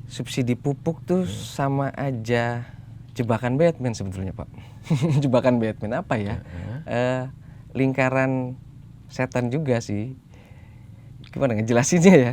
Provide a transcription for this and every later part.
subsidi pupuk tuh sama aja jebakan Batman sebetulnya, Pak. Jebakan Batman apa ya? Lingkaran setan juga sih. Gimana ngejelasinnya ya?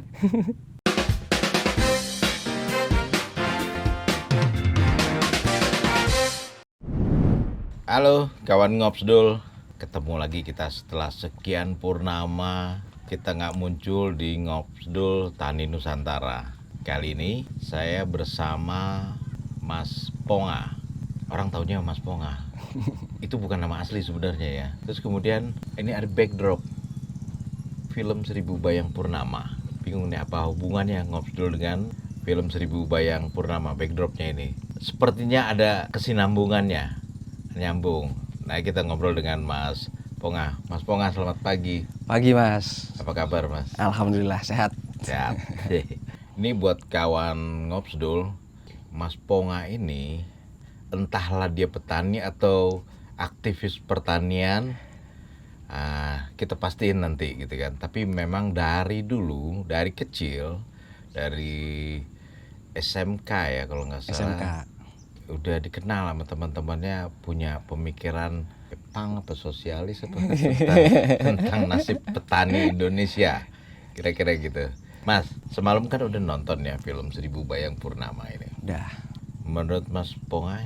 Halo kawan Ngopsdul, ketemu lagi kita setelah sekian purnama kita nggak muncul di Ngopsdul Tani Nusantara. Kali ini saya bersama Mas Ponga. Orang taunya Mas Ponga. Itu bukan nama asli sebenarnya ya. Terus kemudian ini ada backdrop film Seribu Bayang Purnama. Bingung nih apa hubungannya Ngopsdul dengan film Seribu Bayang Purnama, backdropnya ini. Sepertinya ada kesinambungannya. Nyambung. Nah, kita ngobrol dengan Mas Ponga. Mas Ponga, selamat pagi. Pagi, Mas. Apa kabar, Mas? Alhamdulillah sehat. Sehat. Ini buat kawan Ngopsdul, Mas Ponga ini entahlah dia petani atau aktivis pertanian, kita pastiin nanti gitu kan. Tapi memang dari dulu, dari kecil, dari SMK ya kalau nggak salah. SMK. Udah dikenal sama teman-temannya punya pemikiran pang atau sosialis atau tentang nasib petani Indonesia, kira-kira gitu. Mas, semalam kan udah nonton ya film Seribu Bayang Purnama ini. Udah. Menurut Mas Ponga,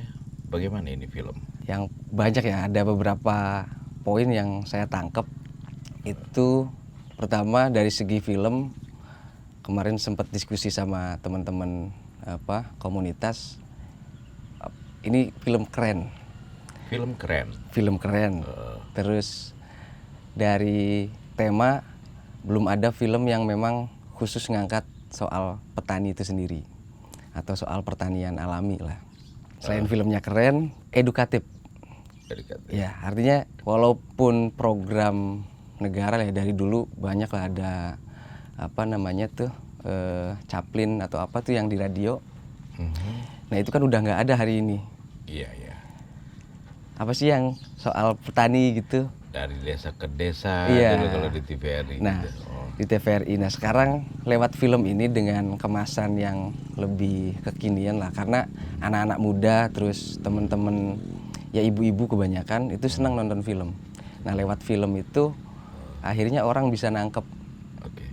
bagaimana ini film? Yang banyak ya, ada beberapa poin yang saya tangkap. Itu pertama dari segi film, kemarin sempat diskusi sama teman-teman komunitas. Ini film keren. Film keren. Film keren. Terus dari tema, belum ada film yang memang khusus ngangkat soal petani itu sendiri atau soal pertanian alami lah. Selain filmnya keren, edukatif. Ya, artinya walaupun program negara ya dari dulu banyak lah ada Chaplin atau apa tuh yang di radio. Nah itu kan udah nggak ada hari ini. Iya, iya. Apa sih yang soal petani gitu? Dari desa ke desa, Iya. dulu kalau di TVRI. Nah, gitu. di TVRI. Nah sekarang lewat film ini dengan kemasan yang lebih kekinian lah. Karena anak-anak muda, terus temen-temen, ya ibu-ibu kebanyakan, itu senang nonton film. Nah lewat film itu, akhirnya orang bisa nangkep. Oke.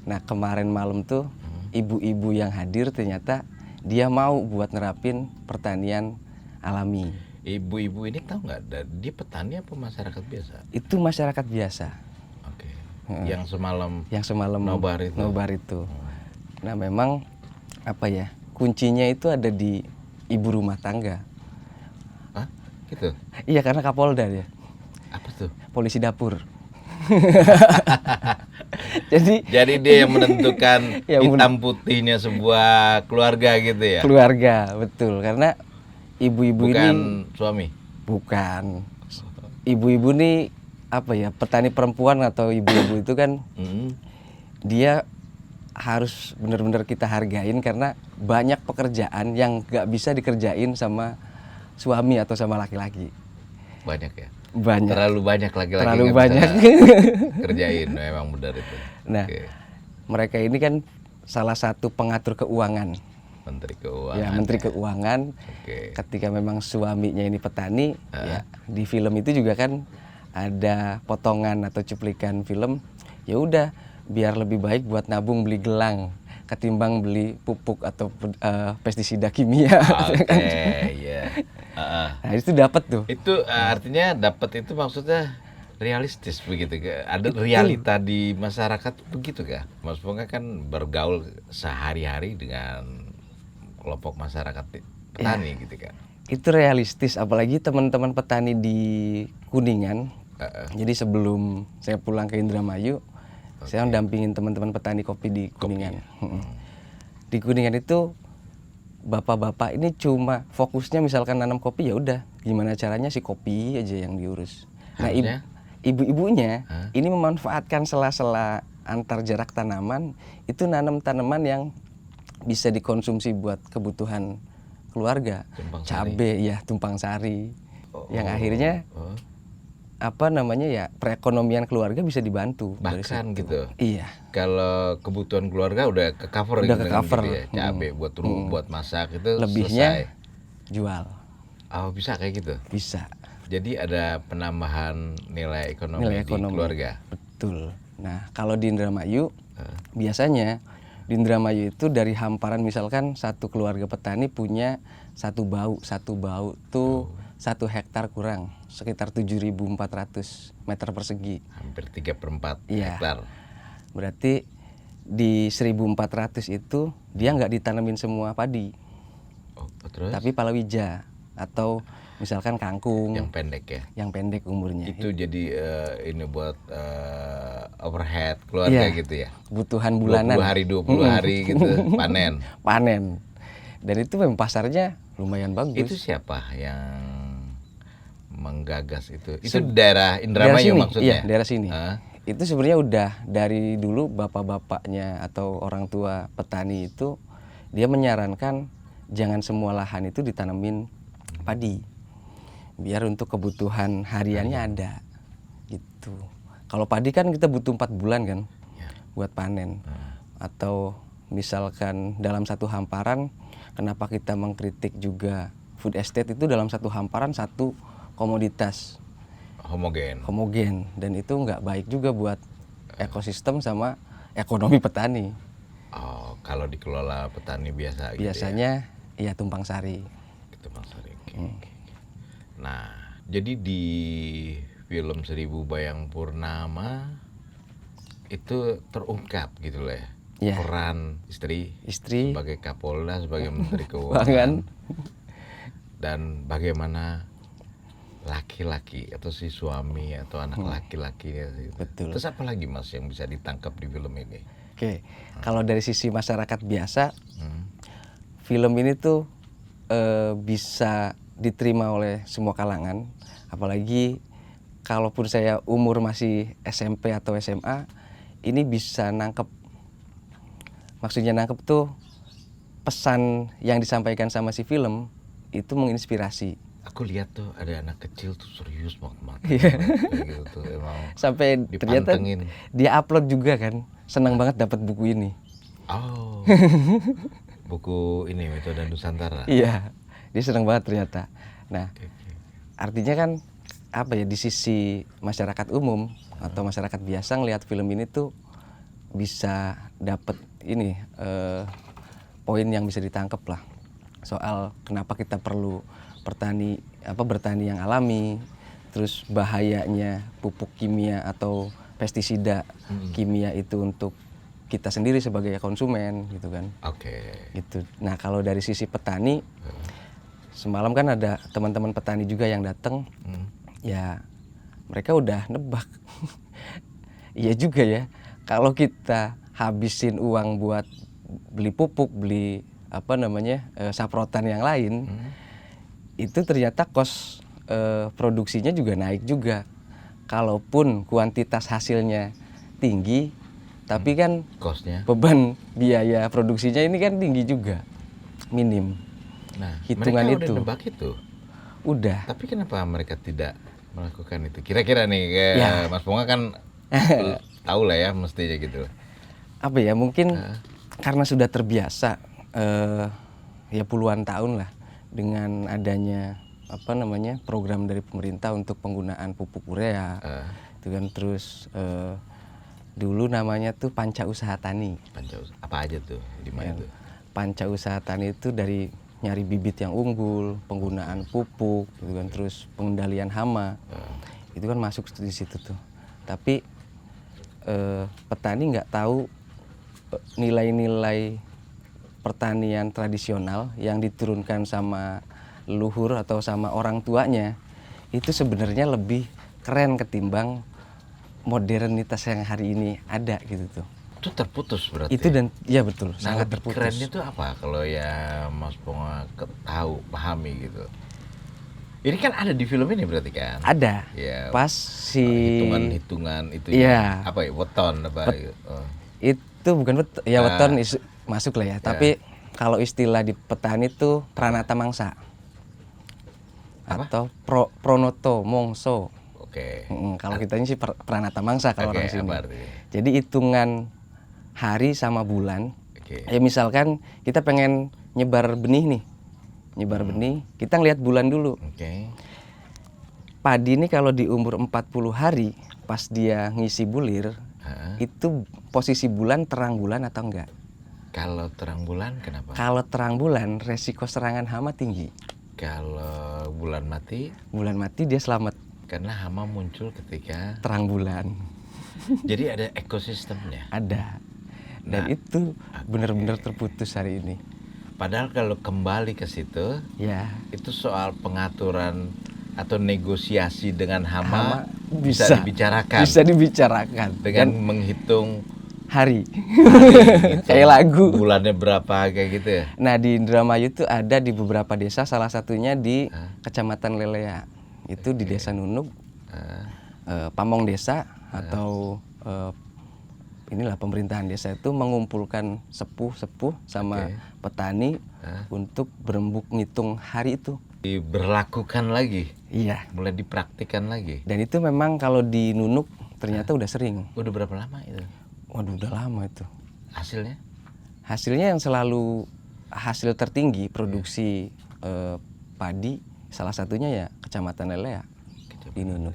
Nah kemarin malam tuh, ibu-ibu yang hadir ternyata dia mau buat nerapin pertanian alami. Ibu-ibu ini tahu nggak, dia petani apa masyarakat biasa? Itu masyarakat biasa. Oke. Yang semalam Nobar itu. Nah memang kuncinya itu ada di ibu rumah tangga. Hah? Gitu? Iya, karena Kapolda dia. Apa tuh? Polisi dapur. Jadi dia yang menentukan Yang hitam putihnya sebuah keluarga gitu ya? Keluarga, betul. Karena ibu-ibu Bukan ini suami? bukan. Ibu-ibu ini petani perempuan atau ibu-ibu itu kan dia harus benar-benar kita hargain karena banyak pekerjaan yang gak bisa dikerjain sama suami atau sama laki-laki. Banyak ya? Banyak. Terlalu banyak laki-laki. Terlalu nggak banyak. bisa kerjain, memang benar itu. Nah, Oke. mereka ini kan salah satu pengatur keuangan. Menteri Keuangan. Ya, Menteri ya. Keuangan. Oke. Ketika memang suaminya ini petani, ya di film itu juga kan ada potongan atau cuplikan film. Ya udah, biar lebih baik buat nabung beli gelang ketimbang beli pupuk atau pestisida kimia. Oke, ya. Nah, itu dapat tuh. Itu artinya dapat itu maksudnya realistis begitu ke? Ada realita di masyarakat begitu kah? Mas Ponga kan bergaul sehari-hari dengan kelompok masyarakat petani gitu kan. Itu realistis, apalagi teman-teman petani di Kuningan. Jadi sebelum saya pulang ke Indramayu, saya mendampingin teman-teman petani kopi di Kuningan. Di Kuningan itu bapak-bapak ini cuma fokusnya misalkan nanam kopi, ya udah gimana caranya si kopi aja yang diurus. Nah, ibu-ibunya ini memanfaatkan sela-sela antar jarak tanaman, itu nanam tanaman yang bisa dikonsumsi buat kebutuhan keluarga. Cabe ya, tumpang sari. Yang akhirnya apa namanya ya, perekonomian keluarga bisa dibantu dari Bahkan situ. gitu. Iya, Kalau kebutuhan keluarga udah ke cover Udah gitu, ke-cover. gitu ya. Cabe buat buat masak itu lebihnya selesai. jual, Oh, bisa kayak gitu. bisa. Jadi ada penambahan nilai ekonomi Nilai di ekonomi. keluarga. Betul. Nah, kalau di Indramayu biasanya di Indramayu itu dari hamparan, misalkan satu keluarga petani punya satu bau tuh 1 hektar kurang, sekitar 7.400 meter persegi. Hampir 3/4 Iya. hektar. Berarti di 1.400 itu dia nggak ditanemin semua padi, Oh, terus tapi palawija atau misalkan kangkung yang pendek ya. yang pendek umurnya. Itu jadi ini buat overhead keluarga Iya. gitu ya. Kebutuhan bulanan 20 hari gitu panen. panen. Dan itu memang pasarnya lumayan bagus. Itu siapa yang menggagas itu? Itu daerah Indramayu sini, maksudnya? Iya, daerah sini. Ah. Itu sebenarnya udah dari dulu bapak-bapaknya atau orang tua petani itu dia menyarankan jangan semua lahan itu ditanemin padi. Biar untuk kebutuhan hariannya ada. Gitu. Kalau padi kan kita butuh 4 bulan kan buat panen. Atau misalkan dalam satu hamparan, kenapa kita mengkritik juga food estate itu dalam satu hamparan satu komoditas Homogen. dan itu nggak baik juga buat ekosistem sama ekonomi petani. Oh, kalau dikelola petani biasa gitu ya. Biasanya ya tumpang sari. Gitu Mas Ari. Oke. Nah, jadi di film 1000 Bayang Purnama itu terungkap gitu lah ya. Iya. Peran istri sebagai Kapolda, sebagai Menteri Keuangan. Dan bagaimana laki-laki atau si suami atau anak laki-lakinya gitu. Betul. Terus apa lagi Mas yang bisa ditangkap di film ini? Oke, kalau dari sisi masyarakat biasa, film ini tuh bisa diterima oleh semua kalangan. Apalagi kalaupun saya umur masih SMP atau SMA, ini bisa nangkep. Maksudnya nangkep tuh pesan yang disampaikan sama si film itu menginspirasi. Aku lihat tuh ada anak kecil tuh serius banget. Kayak gitu tuh emang Sampai ternyata dipantengin. dia upload juga kan, senang banget dapat buku ini. Oh. Buku ini Metode Nusantara. Iya, dia senang banget ternyata. Nah, artinya kan apa ya, di sisi masyarakat umum atau masyarakat biasa ngelihat film ini tuh bisa dapat ini poin yang bisa ditangkap lah soal kenapa kita perlu bertani yang alami, terus bahayanya pupuk kimia atau pestisida kimia itu untuk kita sendiri sebagai konsumen gitu kan. Oke. Gitu. Nah, kalau dari sisi petani, semalam kan ada teman-teman petani juga yang datang. Ya, mereka udah nebak. Iya juga ya. Kalau kita habisin uang buat beli pupuk, beli saprotan yang lain, itu ternyata kos produksinya juga naik juga. Kalaupun kuantitas hasilnya tinggi, tapi kan Kosnya. beban biaya produksinya ini kan tinggi juga, minim. Nah, Hitungan mereka itu. udah nebak itu. Udah. Tapi kenapa mereka tidak melakukan itu? Kira-kira nih, kayak Ya. Mas Ponga kan tahu lah ya mestinya gitu. Apa ya, mungkin karena sudah terbiasa ya puluhan tahun lah dengan adanya program dari pemerintah untuk penggunaan pupuk urea. Itu kan terus dulu namanya tuh Panca Usaha Tani. Apa aja tuh di mana tuh? Panca Usaha Tani itu dari nyari bibit yang unggul, penggunaan pupuk, gitu kan, terus pengendalian hama. Itu kan masuk di situ tuh. Tapi petani nggak tahu nilai-nilai pertanian tradisional yang diturunkan sama leluhur atau sama orang tuanya itu sebenarnya lebih keren ketimbang modernitas yang hari ini ada gitu tuh. Itu terputus berarti. Itu dan ya betul, nah, sangat lebih terputus. kerennya itu apa kalau ya Mas Ponga tahu, pahami gitu. Ini kan ada di film ini berarti kan? Ada. Ya, Pas si hitungan itu Iya. apa ya? Weton apa? Itu bukan ya weton masuk lah ya. Tapi kalau istilah di petani itu pranata mangsa. Apa? Atau pronoto mongso. Oke. Kalau kita ini sih Pranata Mangsa kalau Oke, orang sini. apa artinya? Jadi hitungan hari sama bulan. Oke. Ya misalkan kita pengen nyebar benih nih. Nyebar benih, kita ngelihat bulan dulu. Oke. Padi ini kalau di umur 40 hari pas dia ngisi bulir, itu posisi bulan terang bulan atau enggak? Kalau terang bulan kenapa? Kalau terang bulan resiko serangan hama tinggi. Kalau bulan mati, Bulan mati dia selamat. karena hama muncul ketika Terang bulan jadi ada ekosistemnya. ada. Dan itu benar-benar terputus hari ini. Padahal kalau kembali ke situ, Ya, itu soal pengaturan atau negosiasi dengan hama, hama bisa dibicarakan Bisa dibicarakan dengan dan menghitung hari. gitu. Kayak lagu. Bulannya berapa kayak gitu ya. Nah, di Indramayu itu ada di beberapa desa, salah satunya di Kecamatan Lelea. Itu di Desa Nunuk. Pamong desa atau inilah pemerintahan desa itu mengumpulkan sepuh-sepuh sama petani untuk berembuk ngitung hari itu. Diberlakukan lagi, Iya. mulai dipraktikkan lagi. Dan itu memang kalau di Nunuk ternyata udah sering. Udah berapa lama itu Waduh, udah lama itu. hasilnya? Hasilnya yang selalu hasil tertinggi produksi padi, salah satunya ya Kecamatan Lelea di Nunuk.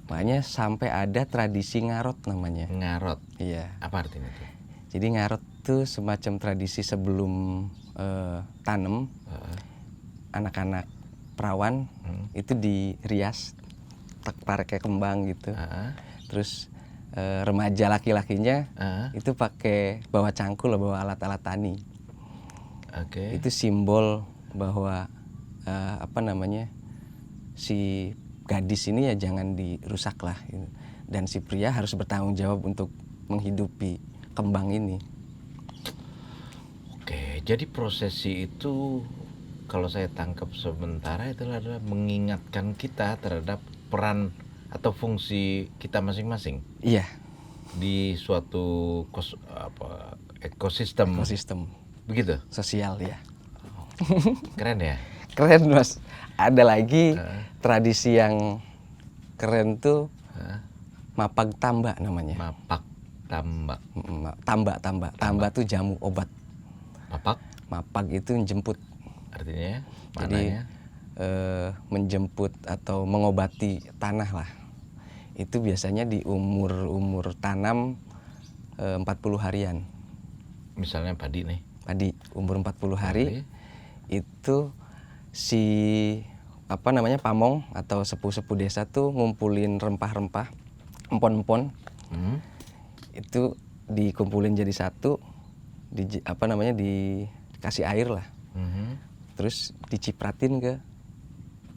Makanya sampai ada tradisi ngarot namanya. Ngarot, Iya. apa artinya itu? Jadi ngarot tuh semacam tradisi sebelum tanam. Anak-anak perawan itu dirias pakai kembang gitu. Terus remaja laki-lakinya itu pakai bawa cangkul, bawa alat-alat tani. Oke. Itu simbol bahwa si gadis ini ya jangan dirusak lah gitu. Dan si pria harus bertanggung jawab untuk menghidupi kembang ini. Oke, jadi prosesi itu kalau saya tangkap sementara itu adalah mengingatkan kita terhadap peran atau fungsi kita masing-masing Iya, di suatu ekosistem. ekosistem Begitu. sosial ya. Keren ya. Keren Mas. Ada lagi tradisi yang keren tuh mapag tamba namanya. Mapak tambak. Tamba tuh jamu obat. Mapak Mapag itu jemput. artinya Jadi mananya? menjemput atau mengobati tanah lah. Itu biasanya di umur tanam 40 harian. Misalnya padi nih. Padi umur 40 hari itu si pamong atau sepuh-sepuh desa tuh ngumpulin rempah-rempah, empon-empon. Itu dikumpulin jadi satu, dikasih air lah. Terus dicipratin ke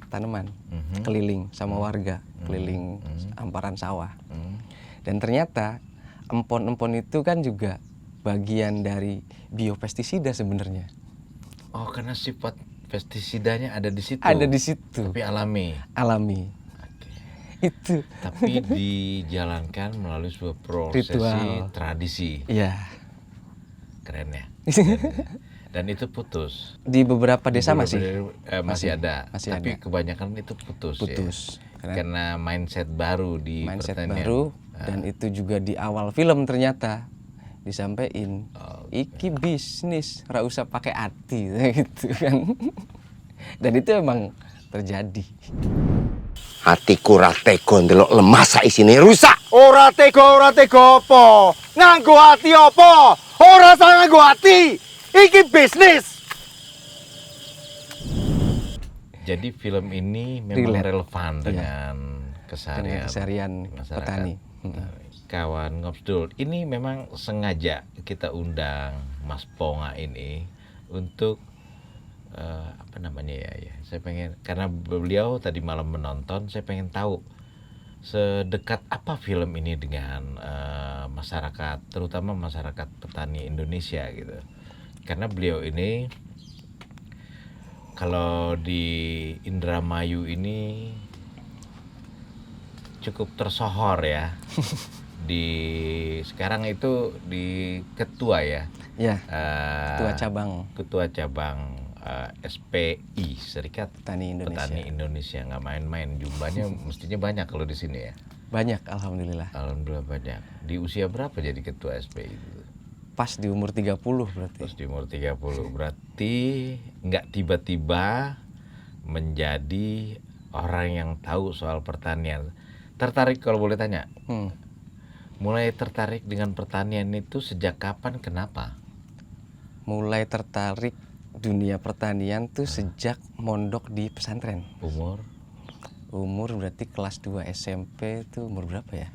tanaman, keliling sama warga, keliling hamparan sawah. Dan ternyata empon-empon itu kan juga bagian dari biopestisida sebenarnya. Oh, karena sifat pestisidanya ada di situ. Ada di situ. Tapi alami. Alami. Oke. Itu. Tapi dijalankan melalui sebuah prosesi Ritual. tradisi. Iya. Keren ya. Dan itu putus. Di beberapa desa masih ada. masih Tapi ada. kebanyakan itu putus. Putus. Ya. Karena mindset baru di Mindset pertanian. baru dan itu juga di awal film ternyata disampaikan. Iki bisnis, ora usah pakai hati gitu kan. Dan itu emang terjadi. Hatiku ra tega ndelok lemah sak isine rusak. Ora tega apa? Nganggo hati apa? Ora salah nganggo hati. Iki bisnis. Jadi film ini memang Relate. relevan dengan Dengan keseharian masyarakat. petani. Kawan Ngopsdul, ini memang sengaja kita undang Mas Ponga ini untuk saya pengen, karena beliau tadi malam menonton, saya pengen tahu sedekat apa film ini dengan masyarakat, terutama masyarakat petani Indonesia gitu. Karena beliau ini kalau di Indramayu ini cukup tersohor ya. Sekarang itu di ketua ya. Ya, Eh, ketua cabang. Ketua cabang SPI, Serikat Petani Indonesia. Petani Indonesia. Nggak main-main, jumlahnya mestinya banyak kalau di sini ya. Banyak, alhamdulillah. Alhamdulillah banyak. Di usia berapa jadi ketua SPI itu? Pas di umur 30 berarti. Terus di umur 30, berarti nggak tiba-tiba menjadi orang yang tahu soal pertanian. Tertarik kalau boleh tanya? Mulai tertarik dengan pertanian itu sejak kapan, kenapa? Mulai tertarik dunia pertanian tuh sejak mondok di pesantren. Umur Berarti kelas 2 SMP tuh umur berapa ya?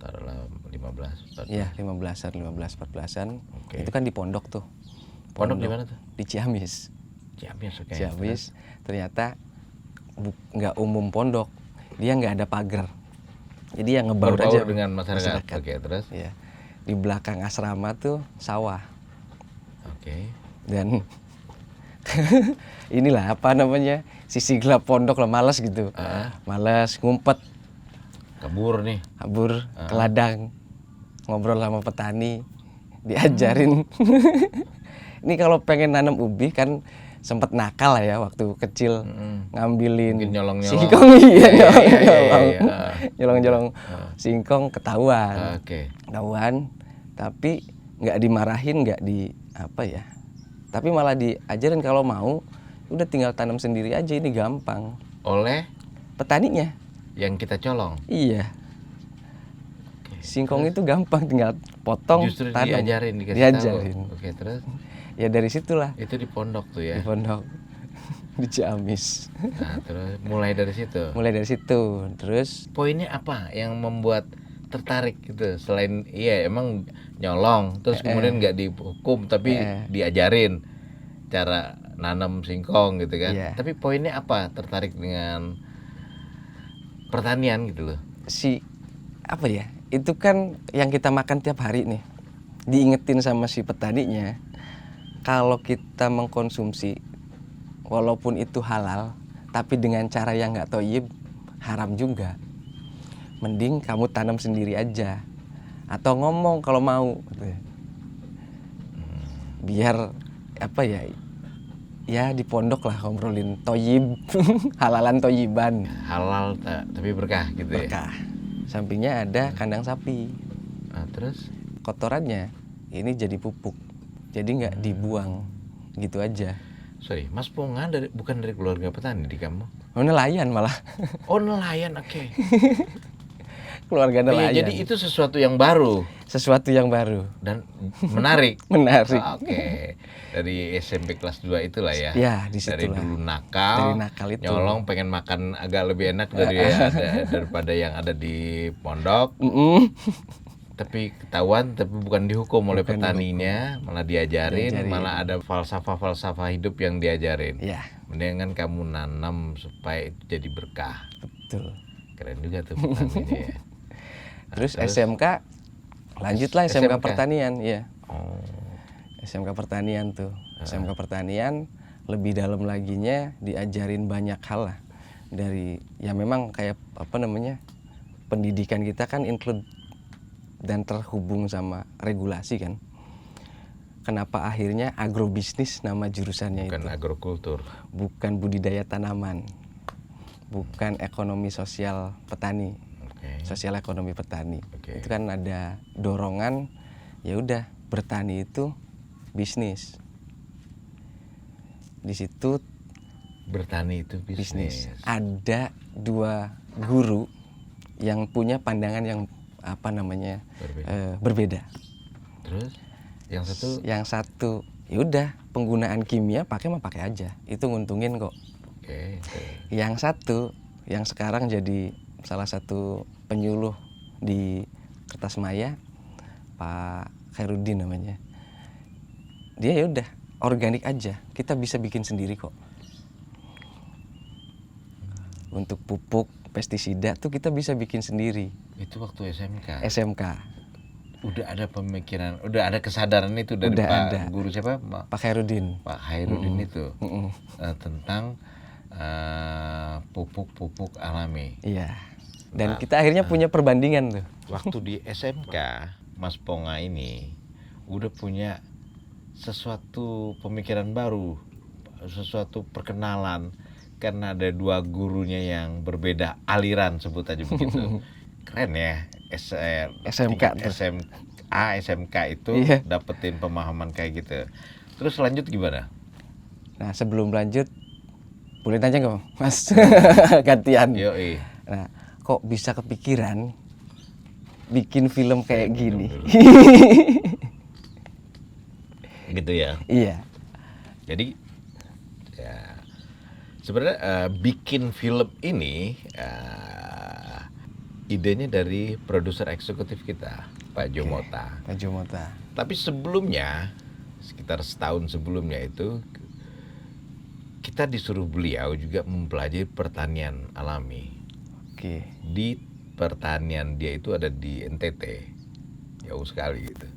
taruhlah 15. Iya, 14-an. Oke. Itu kan di pondok tuh. Pondok di mana tuh? Di Ciamis. Ciamis, oke. Ciamis. Ternyata nggak umum pondok. Dia nggak ada pagar. Jadi yang ngebaur aja dengan masyarakat. Oke, terus? Iya. Di belakang asrama tuh sawah. Oke. Dan inilah apa namanya, sisi gelap pondok lah, malas gitu. Malas ngumpet, Kabur nih. kabur ke ladang, ngobrol sama petani, diajarin. Ini kalau pengen nanam ubi kan sempet nakal lah ya waktu kecil, ngambilin Mungkin nyolong-nyolong. singkong. Iya, nyolong-nyolong. Iya. Nyolong-nyolong singkong ketahuan. Oke. Ketahuan, tapi nggak dimarahin, nggak di apa ya, tapi malah diajarin kalau mau udah tinggal tanam sendiri aja, ini gampang. Oleh Petaninya, yang kita colong. iya. Singkong itu gampang, tinggal potong, Justru tanam. diajarin, dikasih Diajarin. tahu. Oke, terus? Ya dari situlah, Itu di pondok tuh ya. di pondok di Ciamis. Nah, terus mulai dari situ. Mulai dari situ, terus Poinnya apa yang membuat tertarik gitu? Selain iya emang nyolong, terus kemudian nggak dihukum tapi diajarin cara nanam singkong gitu kan. Iya. Tapi poinnya apa tertarik dengan pertanian gitu loh? apa ya? Itu kan yang kita makan tiap hari nih. Diingetin sama si petaninya, kalau kita mengkonsumsi walaupun itu halal, tapi dengan cara yang nggak thayyib, haram juga. Mending kamu tanam sendiri aja, atau ngomong kalau mau, gitu ya. Biar apa ya? Ya di pondok lah ngobrolin thayyib, halalan thayyiban. Halal tapi berkah gitu ya. Berkah. Sampingnya ada kandang sapi. Nah, terus Kotorannya ini jadi pupuk, jadi nggak dibuang gitu aja. sorry, Mas Ponga bukan dari keluarga petani di kamu? Oh, nelayan malah. Oh, nelayan, oke. Keluarga Iya, nelayan. jadi itu sesuatu yang baru Sesuatu yang baru, dan menarik. menarik. Oke. Dari SMP kelas 2 itulah ya. Ya, di Dari situlah. dulu nakal, Dari nakal itu. nyolong pengen makan agak lebih enak daripada yang ada di pondok. Tapi ketahuan, tapi bukan dihukum oleh Bukan petaninya, malah diajarin, malah ada falsafah-falsafah hidup yang diajarin. Ya, Mendingan kamu nanam supaya itu jadi berkah. betul. Keren juga tuh petaninya ya. Terus SMK, lanjutlah SMK SMK. pertanian, ya. Oh. SMK pertanian tuh. SMK pertanian lebih dalam laginya diajarin banyak hal lah. Dari ya memang kayak apa namanya? Pendidikan kita kan include dan terhubung sama regulasi kan. Kenapa akhirnya agrobisnis nama jurusannya Bukan itu? agrokultur. Bukan budidaya tanaman. Bukan ekonomi sosial petani. Oke. Sosial ekonomi petani. Oke. Itu kan ada dorongan, ya udah bertani itu bisnis. Di situ Bertani itu bisnis. bisnis. Ada dua guru yang punya pandangan yang apa namanya berbeda. Terus yang satu Yang satu, ya udah penggunaan kimia pakai mah pakai aja, itu nguntungin kok. oke. Yang satu, yang sekarang jadi salah satu penyuluh di Kertasmaya, Pak Khairuddin namanya. Dia ya udah organik aja, kita bisa bikin sendiri kok. Untuk pupuk, pestisida tuh kita bisa bikin sendiri. Itu waktu SMK. SMK, Udah ada pemikiran, udah ada kesadaran itu dari Udah Pak ada. Guru siapa? Pak Khairuddin. Pak Khairuddin itu Mm-mm. tentang pupuk-pupuk alami. Iya. Dan kita akhirnya punya perbandingan tuh. Waktu di SMK, Mas Ponga ini udah punya sesuatu pemikiran baru sesuatu perkenalan karena ada dua gurunya yang berbeda aliran, sebut aja begitu. Keren ya, SMK tuh. SMK itu Iya. dapetin pemahaman kayak gitu. Terus lanjut gimana? Nah, sebelum lanjut, boleh tanya nggak, Mas? Gantian. Yoi. Nah, kok bisa kepikiran bikin film kayak gini? Gitu ya. Iya. Jadi ya sebenarnya bikin film ini idenya dari produser eksekutif kita, Pak Jomota. Pak Jomota. Tapi sebelumnya, sekitar setahun sebelumnya itu, kita disuruh beliau juga mempelajari pertanian alami. Oke. Di pertanian dia itu ada di NTT, jauh sekali gitu.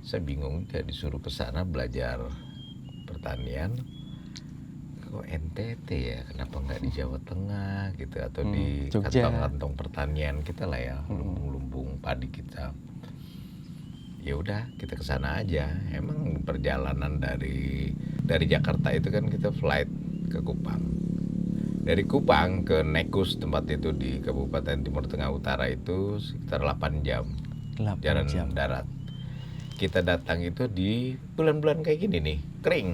Saya bingung, dia disuruh ke sana belajar pertanian. Kok NTT ya, kenapa nggak di Jawa Tengah gitu, atau di Jogja. kantong-kantong pertanian kita lah ya, lumbung-lumbung padi kita. Ya udah, kita ke sana aja. Emang perjalanan dari Jakarta itu kan kita flight ke Kupang. Dari Kupang ke Nekus, tempat itu di Kabupaten Timur Tengah Utara itu sekitar 8 jam 8 jalan jam. darat. Kita datang itu di bulan-bulan kayak gini nih, kering.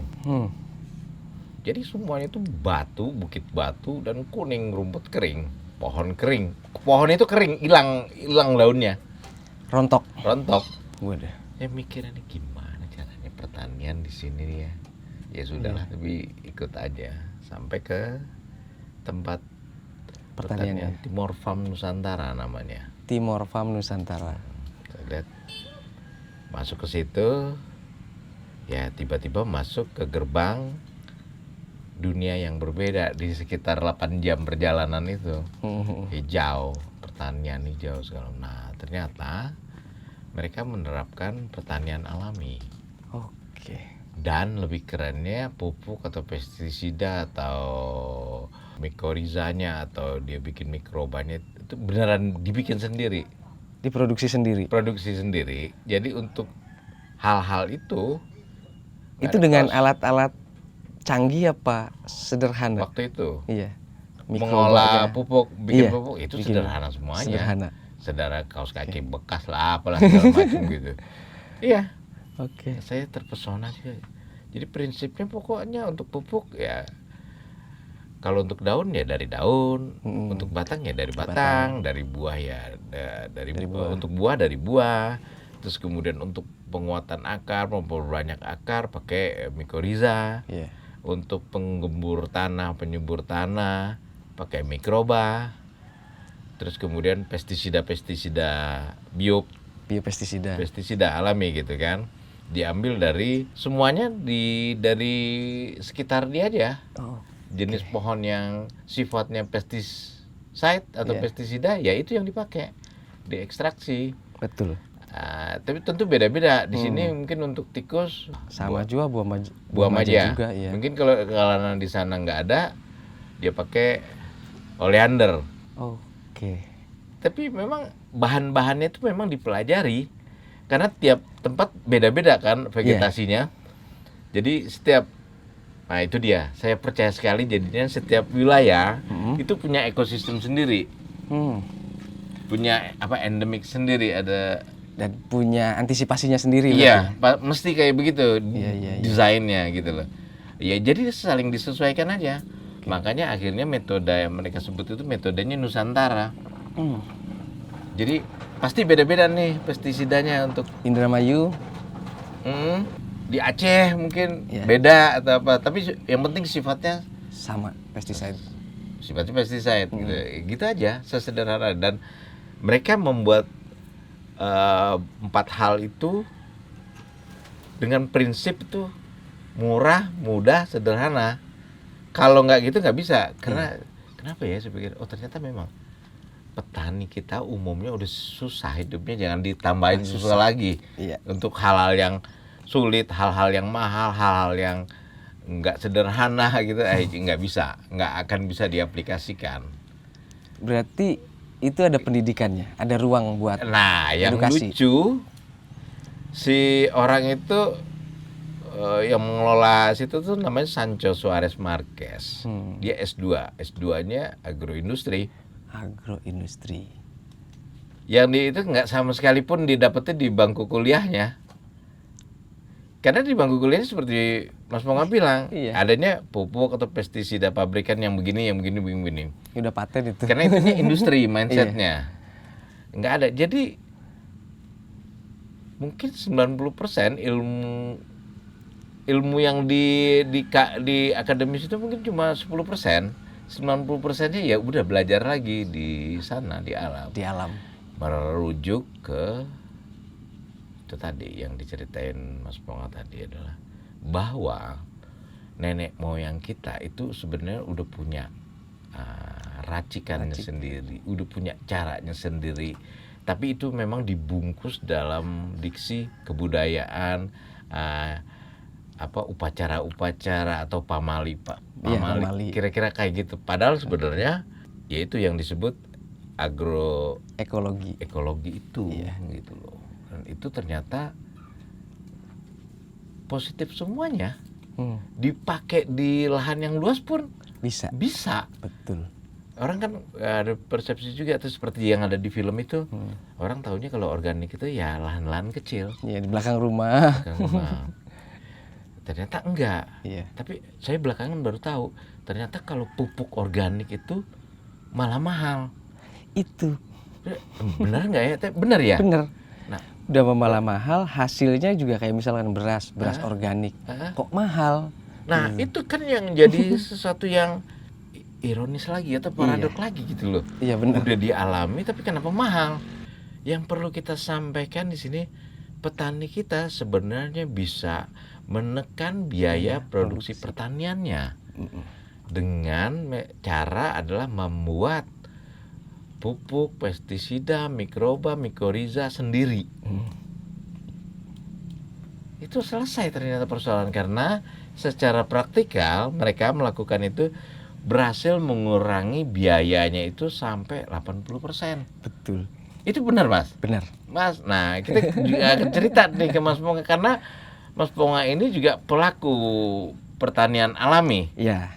Jadi semuanya itu batu, bukit batu dan kuning, rumput kering, pohon kering. Pohon itu kering, hilang daunnya, Rontok. rontok. Waduh. Ya mikirnya nih gimana caranya pertanian di sini ya. Ya sudahlah, tapi ikut aja sampai ke tempat pertanian Pertaniannya. Timor Farm Nusantara namanya. Timor Farm Nusantara. Saya lihat masuk ke situ, ya tiba-tiba masuk ke gerbang dunia yang berbeda di sekitar 8 jam perjalanan itu. Hijau, pertanian hijau segala. Nah, ternyata mereka menerapkan pertanian alami. Oke. Dan lebih kerennya pupuk atau pestisida atau mikorizanya atau dia bikin mikrobanya itu beneran dibikin sendiri. Diproduksi sendiri. Produksi sendiri. Jadi untuk hal-hal itu nggak Itu ada dengan kos. alat-alat canggih apa sederhana? Waktu itu Iya. mengolah Mikrobanya. pupuk, bikin Iya, pupuk itu bikin sederhana semuanya. Sederhana. Saudara kaos kaki bekas lah, apalah segala macam gitu. Iya, Oke. saya terpesona sih. Jadi prinsipnya pokoknya untuk pupuk ya, kalau untuk daun ya dari daun, untuk batang ya dari batang, dari buah ya dari buah. Untuk buah dari buah. Terus kemudian untuk penguatan akar, memperbanyak akar pakai mikoriza. Iya. Untuk penggembur tanah, penyubur tanah pakai mikroba. Terus kemudian pestisida Biopestisida. pestisida alami gitu kan, diambil dari semuanya dari sekitar dia aja. Oh. Jenis pohon yang sifatnya pesticide atau Iya. pestisida ya itu yang dipakai, diekstraksi. Betul. Tapi tentu beda-beda. Di sini mungkin untuk tikus Sama juga buah maja. juga ya. Mungkin kalau di sana nggak ada, dia pakai oleander. Oke. Tapi memang bahan-bahannya itu memang dipelajari karena tiap tempat beda-beda kan vegetasinya. Jadi nah itu dia, saya percaya sekali jadinya setiap wilayah itu punya ekosistem sendiri, punya endemik sendiri, ada. Dan punya antisipasinya sendiri. Iya, mesti kayak begitu Iya. desainnya gitu loh. Ya jadi saling disesuaikan aja. Makanya akhirnya metode yang mereka sebut itu metodenya Nusantara. Jadi pasti beda-beda nih pestisidanya untuk Indramayu. di Aceh mungkin Iya. beda atau apa. Tapi yang penting sifatnya Sama pestisida. pesticide gitu. Gitu aja, sesederhana. Dan mereka membuat 4 hal itu dengan prinsip itu murah, mudah, sederhana. Kalau nggak gitu nggak bisa. Karena kenapa ya? Saya pikir ternyata memang petani kita umumnya udah susah hidupnya, jangan ditambahin susah lagi. Iya. Untuk hal-hal yang sulit, hal-hal yang mahal, hal-hal yang nggak sederhana gitu, nggak bisa, nggak akan bisa diaplikasikan. Berarti itu ada pendidikannya, ada ruang buat Nah, yang edukasi. lucu si orang itu yang mengelola situ tuh namanya Sancho Suarez Marquez. Dia S2, S2-nya agroindustri. Agroindustri. Yang di itu nggak sama sekalipun didapetnya di bangku kuliahnya. Karena di bangku kuliahnya seperti Mas Ponga bilang, Iya. adanya pupuk atau pestisida pabrikan yang begini, begini. Udah paten itu. Karena itunya industri mindsetnya. Nggak ada. Jadi mungkin 90% ilmu yang di akademis itu mungkin cuma 10%. 90%-nya ya udah belajar lagi di sana, di alam. Di alam. Merujuk ke itu tadi yang diceritain Mas Ponga tadi adalah bahwa nenek moyang kita itu sebenarnya udah punya racikannya sendiri, udah punya caranya sendiri. Tapi itu memang dibungkus dalam diksi kebudayaan, upacara-upacara atau pamali, Iya, pamali. kira-kira kayak gitu. Padahal sebenarnya yaitu yang disebut Ekologi. ekologi itu, gitu loh. Dan itu ternyata positif semuanya. Dipakai di lahan yang luas pun Bisa. bisa. Betul. Orang kan ada persepsi juga tuh seperti yang ada di film itu. Orang taunya kalau organik itu ya lahan-lahan kecil. Ya di belakang rumah. Kan rumah. Ternyata enggak. Iya. Tapi saya belakangan baru tahu ternyata kalau pupuk organik itu malah mahal. Itu. Benar nggak ya? Benar ya? Bener. Nah, Udah malah mahal, hasilnya juga kayak misalkan beras organik. Kok mahal? nah itu kan yang jadi sesuatu yang ironis lagi atau paradok lagi gitu loh. Iya benar. Udah dialami tapi kenapa mahal? Yang perlu kita sampaikan di sini, petani kita sebenarnya bisa menekan biaya produksi pertaniannya dengan cara adalah membuat pupuk, pestisida, mikroba, mikoriza sendiri. Itu selesai ternyata persoalan karena secara praktikal mereka melakukan itu berhasil mengurangi biayanya itu sampai 80%. Betul. Itu benar, Mas? Benar. Mas, nah kita juga akan cerita nih ke Mas Ponga karena Mas Ponga ini juga pelaku pertanian alami. Iya.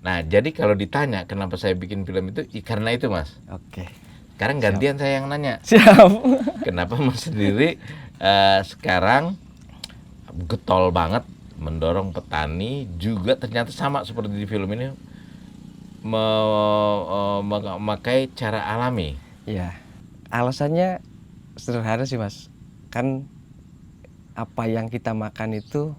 Nah, jadi kalau ditanya kenapa saya bikin film itu, karena itu, Mas. Oke. Sekarang gantian saya yang nanya. Siap. Kenapa Mas sendiri sekarang getol banget mendorong petani juga ternyata sama seperti di film ini memakai cara alami. Iya. Alasannya sederhana sih, Mas. Kan apa yang kita makan itu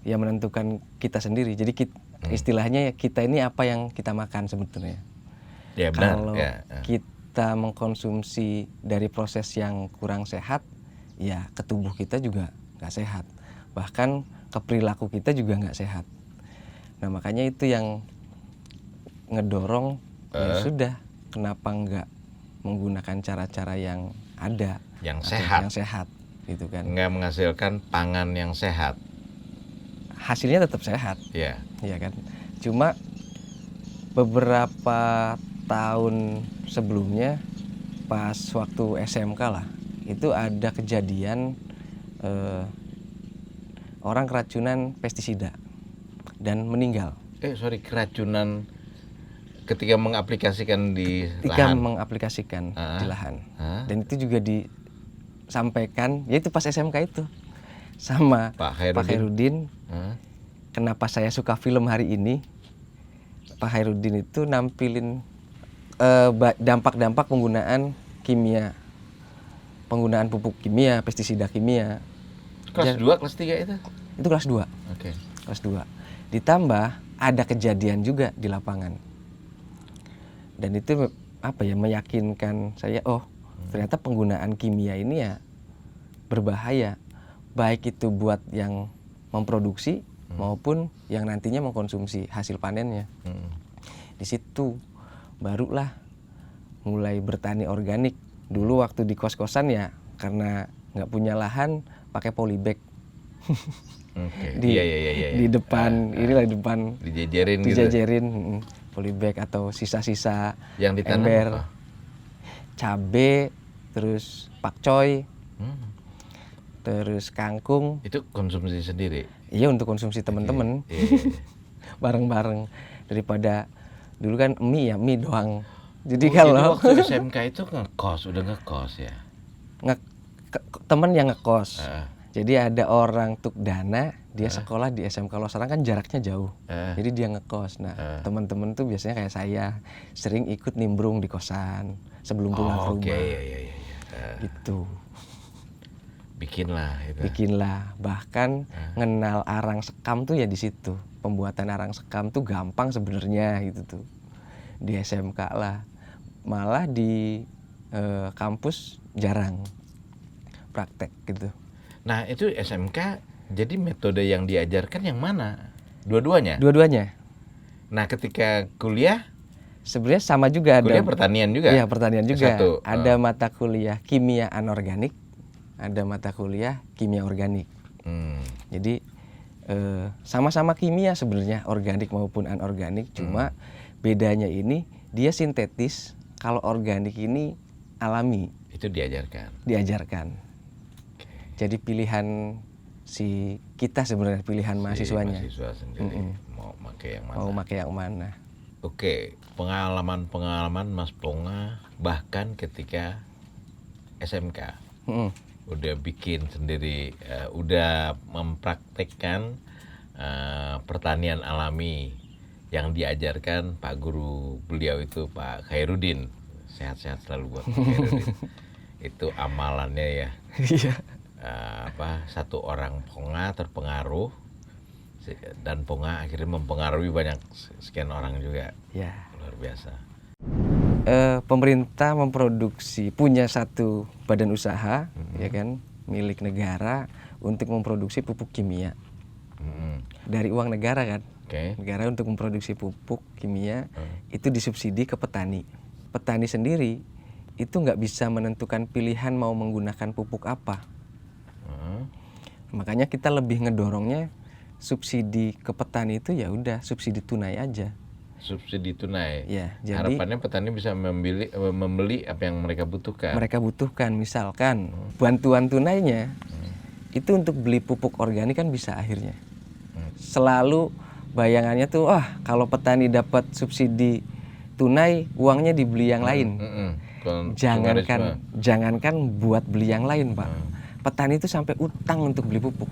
ya menentukan kita sendiri. Jadi istilahnya kita ini apa yang kita makan sebetulnya. Ya benar. Kalau Ya. kita mengkonsumsi dari proses yang kurang sehat, ya ke tubuh kita juga nggak sehat. Bahkan ke perilaku kita juga nggak sehat. Nah makanya itu yang ngedorong ya sudah, kenapa nggak menggunakan cara-cara yang ada, Yang atau sehat. yang sehat, gitu kan? Nggak menghasilkan pangan yang sehat. Hasilnya tetap sehat. Ya. Iya kan, cuma beberapa tahun sebelumnya pas waktu SMK lah itu ada kejadian orang keracunan pestisida dan meninggal Keracunan ketika mengaplikasikan di ketika lahan. mengaplikasikan di lahan. Dan itu juga disampaikan yaitu pas SMK itu sama Pak Pak Khairudin. Kenapa saya suka film hari ini? Pak Khairudin itu nampilin dampak-dampak penggunaan kimia, penggunaan pupuk kimia, pestisida kimia. Kelas 2, kelas 3 itu? Itu kelas 2. Oke. Kelas 2. Ditambah ada kejadian juga di lapangan. Dan itu meyakinkan saya, ternyata penggunaan kimia ini ya berbahaya. Baik itu buat yang memproduksi maupun yang nantinya mengkonsumsi hasil panennya. Di situ barulah mulai bertani organik. Dulu waktu di kos-kosan ya karena nggak punya lahan pakai polybag. Di depan, inilah di depan dijajarin polybag atau sisa-sisa yang ditanam ember, apa? cabe, terus pakcoy. terus kangkung. Itu konsumsi sendiri. Iya, untuk konsumsi teman-teman. Iya. Bareng-bareng, daripada dulu kan mie doang. Jadi Oh, kalau waktu SMK itu udah ngekos ya. teman yang ngekos. Heeh. Jadi ada orang tuk dana, dia sekolah di SMK Losarang, kan jaraknya jauh. Jadi dia ngekos. Nah, teman-teman tuh biasanya kayak saya sering ikut nimbrung di kosan sebelum pulang ke rumah. Oke, iya. Gitu. Bikinlah itu. Bikinlah. Bahkan ngenal arang sekam tuh ya di situ. Pembuatan arang sekam tuh gampang sebenarnya gitu tuh. Di SMK lah. Malah di kampus jarang praktek gitu. Nah, itu SMK, jadi metode yang diajarkan yang mana? Dua-duanya? Dua-duanya. Nah, ketika kuliah Sebenarnya sama juga. kuliah ada pertanian juga? Iya, pertanian juga. S1. Ada mata kuliah kimia anorganik, ada mata kuliah kimia organik. Jadi sama-sama kimia sebenarnya, organik maupun anorganik, cuma bedanya ini dia sintetis, kalau organik ini alami. Itu diajarkan. Jadi pilihan si kita sebenarnya, pilihan mahasiswanya. Mahasiswa sendiri mau pakai yang mana? Mau pakai yang mana? Oke, pengalaman Mas Ponga bahkan ketika SMK udah bikin sendiri, udah mempraktekkan pertanian alami yang diajarkan Pak Guru beliau itu Pak Khairuddin. Sehat-sehat selalu buat Pak Khairuddin. Itu amalannya ya. Iya. Satu orang Ponga terpengaruh dan Ponga akhirnya mempengaruhi banyak sekian orang juga. Ya. Luar biasa. Pemerintah punya satu badan usaha, ya kan, milik negara untuk memproduksi pupuk kimia. Dari uang negara kan. Negara untuk memproduksi pupuk kimia itu disubsidi ke petani. Petani sendiri itu nggak bisa menentukan pilihan mau menggunakan pupuk apa. Makanya kita lebih ngedorongnya subsidi ke petani itu ya udah subsidi tunai aja. Subsidi tunai. Ya, jadi harapannya petani bisa membeli apa yang mereka butuhkan. Mereka butuhkan, misalkan bantuan tunainya itu untuk beli pupuk organik kan bisa akhirnya. Selalu bayangannya tuh, kalau petani dapat subsidi tunai, uangnya dibeli yang lain. Jangankan buat beli yang lain, Pak. Petani itu sampai utang untuk beli pupuk.